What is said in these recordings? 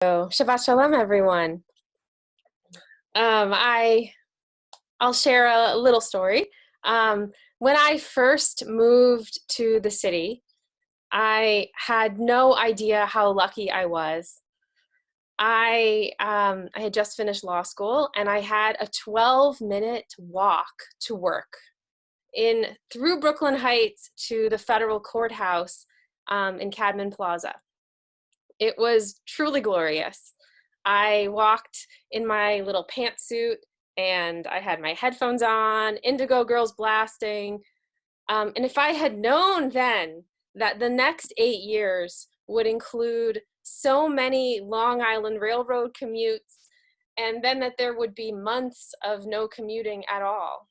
So, Shabbat Shalom, everyone. I'll share a little story. When I first moved to the city, I had no idea how lucky I was. I had just finished law school, and I had a 12-minute walk to work through Brooklyn Heights to the federal courthouse in Cadman Plaza. It was truly glorious. I walked in my little pantsuit and I had my headphones on, Indigo Girls blasting. And if I had known then that the next 8 years would include so many Long Island Railroad commutes, and then that there would be months of no commuting at all,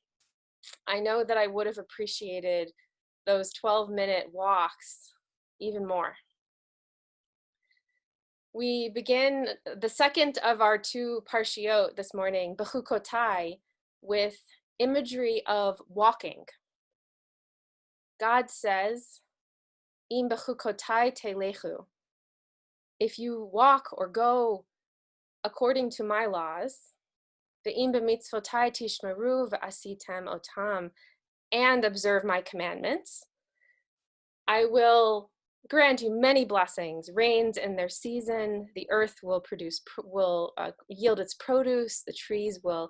I know that I would have appreciated those 12-minute walks even more. We begin the second of our two parshiot this morning, Bechukotai, with imagery of walking. God says, Im bechukotai telechu. If you walk or go according to my laws, ve'im b'mitzvotai tishmeru ve'asitem otam, and observe my commandments, I will grant you many blessings, rains in their season, the earth will yield its produce, the trees will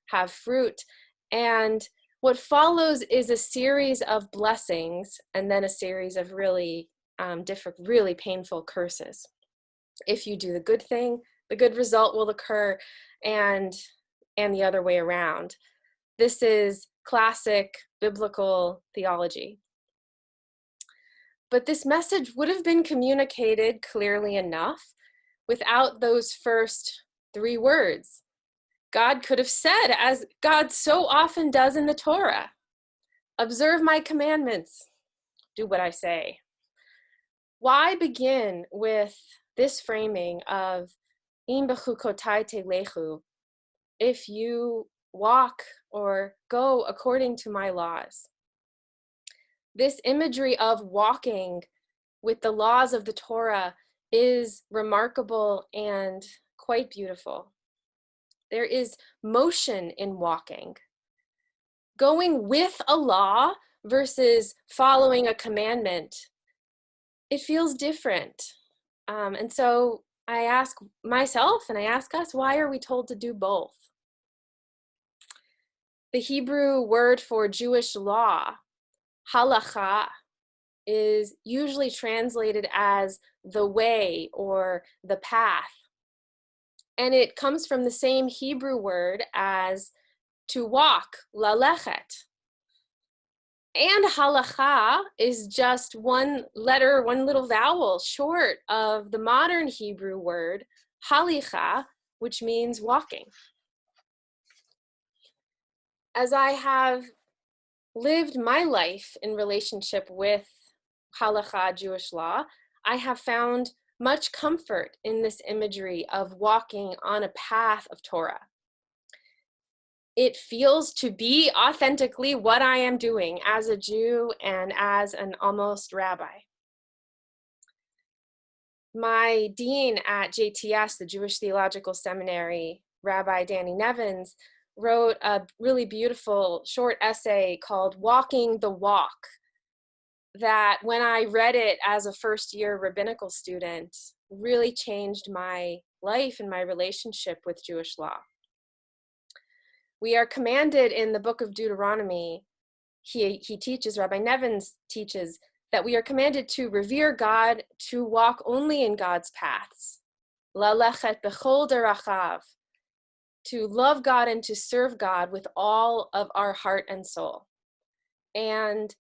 have fruit, and what follows is a series of blessings and then a series of really painful curses. If you do the good thing, the good result will occur, and the other way around. This is classic biblical theology. But this message would have been communicated clearly enough without those first 3 words. God could have said, as God so often does in the Torah, observe my commandments, do what I say. Why begin with this framing of im bechukotai telechu, if you walk or go according to my laws? This imagery of walking with the laws of the Torah is remarkable and quite beautiful. There is motion in walking. Going with a law versus following a commandment, it feels different. And so I ask myself and I ask us, why are we told to do both? The Hebrew word for Jewish law, halacha, is usually translated as the way or the path. And it comes from the same Hebrew word as to walk, lalechet. And halacha is just one letter, one little vowel short of the modern Hebrew word halicha, which means walking. As I have lived my life in relationship with halakha, Jewish law, I have found much comfort in this imagery of walking on a path of Torah. It feels to be authentically what I am doing as a Jew and as an almost rabbi. My dean at JTS, the Jewish Theological Seminary, Rabbi Danny Nevins, wrote a really beautiful short essay called Walking the Walk, that when I read it as a first-year rabbinical student, really changed my life and my relationship with Jewish law. We are commanded in the book of Deuteronomy, Rabbi Nevins teaches, that we are commanded to revere God, to walk only in God's paths. Lalechet bechol derachav, to love God and to serve God with all of our heart and soul. And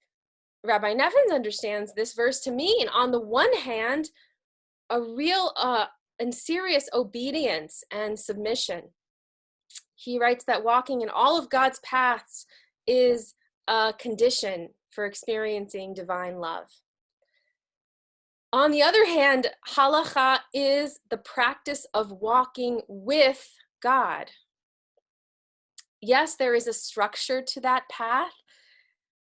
Rabbi Nevins understands this verse to mean, on the one hand, a real and serious obedience and submission. He writes that walking in all of God's paths is a condition for experiencing divine love. On the other hand, halacha is the practice of walking with God. Yes, there is a structure to that path,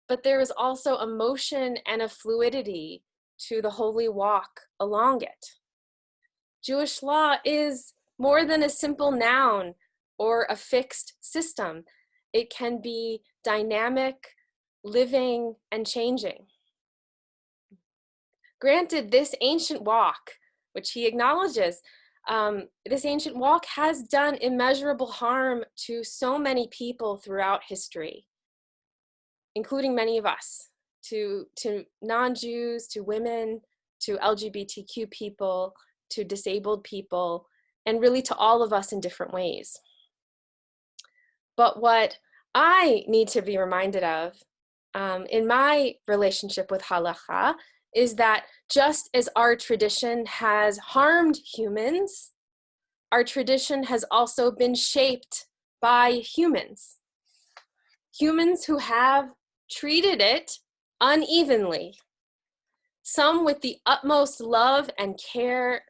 but there is also a motion and a fluidity to the holy walk along it. Jewish law is more than a simple noun or a fixed system. It can be dynamic, living, and changing. Granted, this ancient walk, which he acknowledges, this ancient walk has done immeasurable harm to so many people throughout history, including many of us, to non-Jews, to women, to LGBTQ people, to disabled people, and really to all of us in different ways. But what I need to be reminded of in my relationship with halacha is that just as our tradition has harmed humans, our tradition has also been shaped by humans. Humans who have treated it unevenly, some with the utmost love and care,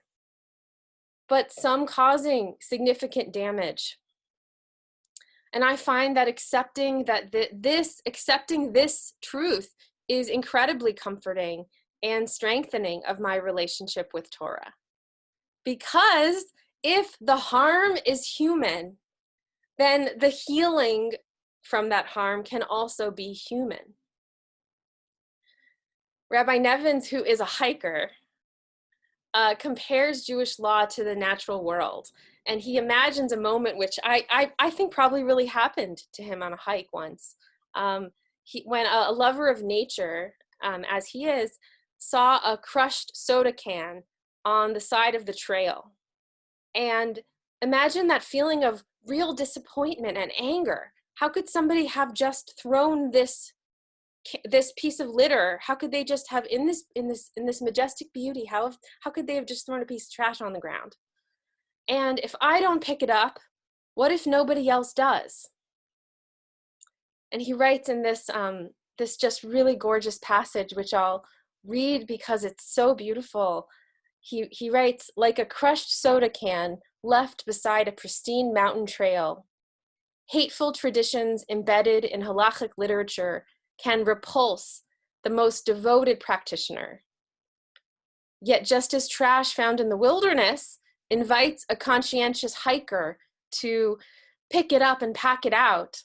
but some causing significant damage. And I find that accepting this truth is incredibly comforting and strengthening of my relationship with Torah. Because if the harm is human, then the healing from that harm can also be human. Rabbi Nevins, who is a hiker, compares Jewish law to the natural world. And he imagines a moment which I think probably really happened to him on a hike once. When a lover of nature, as he is, saw a crushed soda can on the side of the trail. And imagine that feeling of real disappointment and anger. How could somebody have just thrown this piece of litter? How could they just have in this majestic beauty? How could they have just thrown a piece of trash on the ground? And if I don't pick it up, what if nobody else does? And he writes in this just really gorgeous passage, which I'll read because it's so beautiful. He writes, like a crushed soda can left beside a pristine mountain trail, hateful traditions embedded in halachic literature can repulse the most devoted practitioner. Yet just as trash found in the wilderness invites a conscientious hiker to pick it up and pack it out,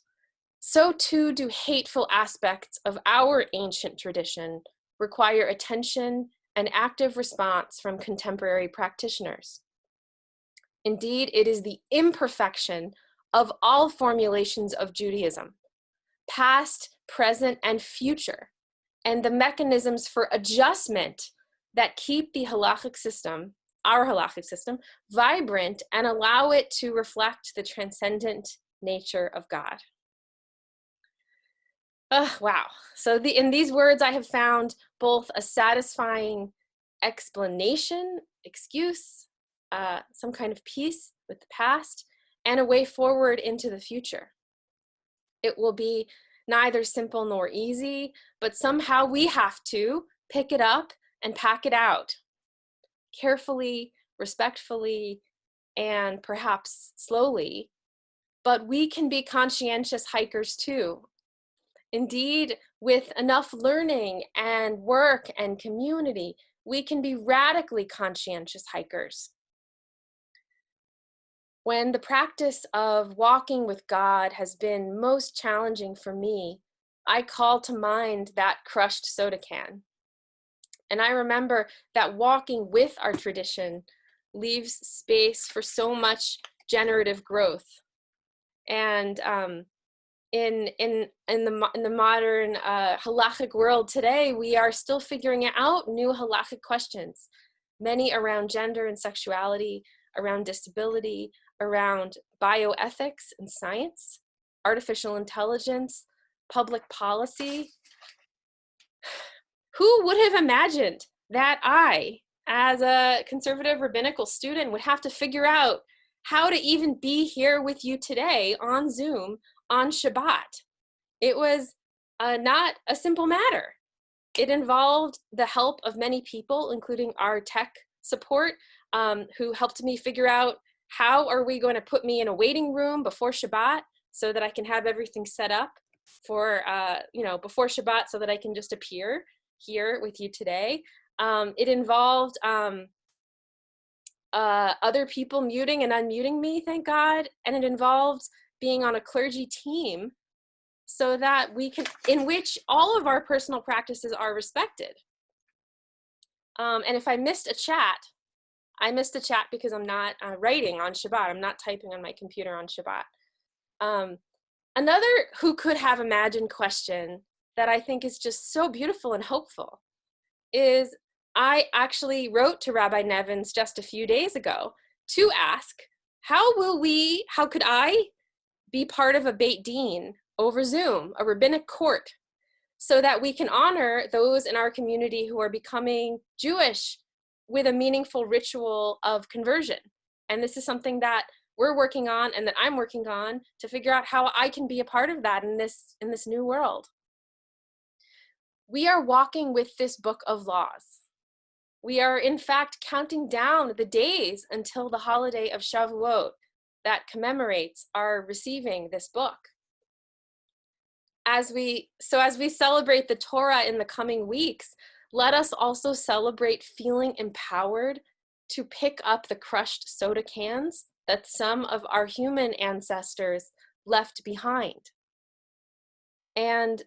so too do hateful aspects of our ancient tradition require attention and active response from contemporary practitioners. Indeed, it is the imperfection of all formulations of Judaism, past, present, and future, and the mechanisms for adjustment that keep the halachic system, our halachic system, vibrant and allow it to reflect the transcendent nature of God. Wow. So in these words, I have found both a satisfying explanation, excuse, some kind of peace with the past, and a way forward into the future. It will be neither simple nor easy, but somehow we have to pick it up and pack it out carefully, respectfully, and perhaps slowly. But we can be conscientious hikers too. Indeed, with enough learning and work and community, we can be radically conscientious hikers. When the practice of walking with God has been most challenging for me, I call to mind that crushed soda can. And I remember that walking with our tradition leaves space for so much generative growth. And in the modern halachic world today, we are still figuring out new halachic questions, many around gender and sexuality, around disability, around bioethics and science, artificial intelligence, public policy. Who would have imagined that I, as a conservative rabbinical student, would have to figure out how to even be here with you today on Zoom on Shabbat? It was not a simple matter. It involved the help of many people, including our tech support, who helped me figure out how are we going to put me in a waiting room before Shabbat so that I can have everything set up for, before Shabbat so that I can just appear here with you today. It involved other people muting and unmuting me, thank God. And it involves being on a clergy team so that we can, in which all of our personal practices are respected. And if I missed a chat, I missed a chat because I'm not writing on Shabbat. I'm not typing on my computer on Shabbat. Another who could have imagined question that I think is just so beautiful and hopeful is I actually wrote to Rabbi Nevins just a few days ago to ask, how could I be part of a Beit Din over Zoom, a rabbinic court, so that we can honor those in our community who are becoming Jewish with a meaningful ritual of conversion. And this is something that we're working on and that I'm working on to figure out how I can be a part of that in this new world. We are walking with this book of laws. We are in fact counting down the days until the holiday of Shavuot that commemorates our receiving this book. As we celebrate the Torah in the coming weeks, let us also celebrate feeling empowered to pick up the crushed soda cans that some of our human ancestors left behind. And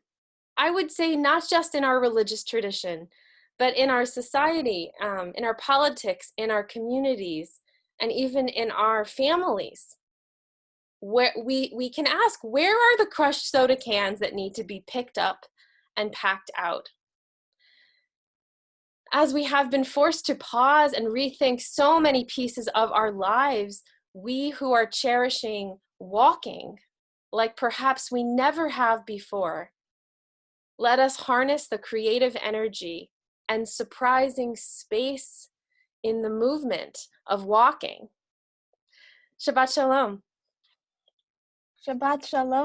I would say not just in our religious tradition, but in our society, in our politics, in our communities, and even in our families. Where we can ask, where are the crushed soda cans that need to be picked up and packed out? As we have been forced to pause and rethink so many pieces of our lives, we who are cherishing walking like perhaps we never have before, let us harness the creative energy and surprising space in the movement of walking. Shabbat Shalom. Shabbat Shalom.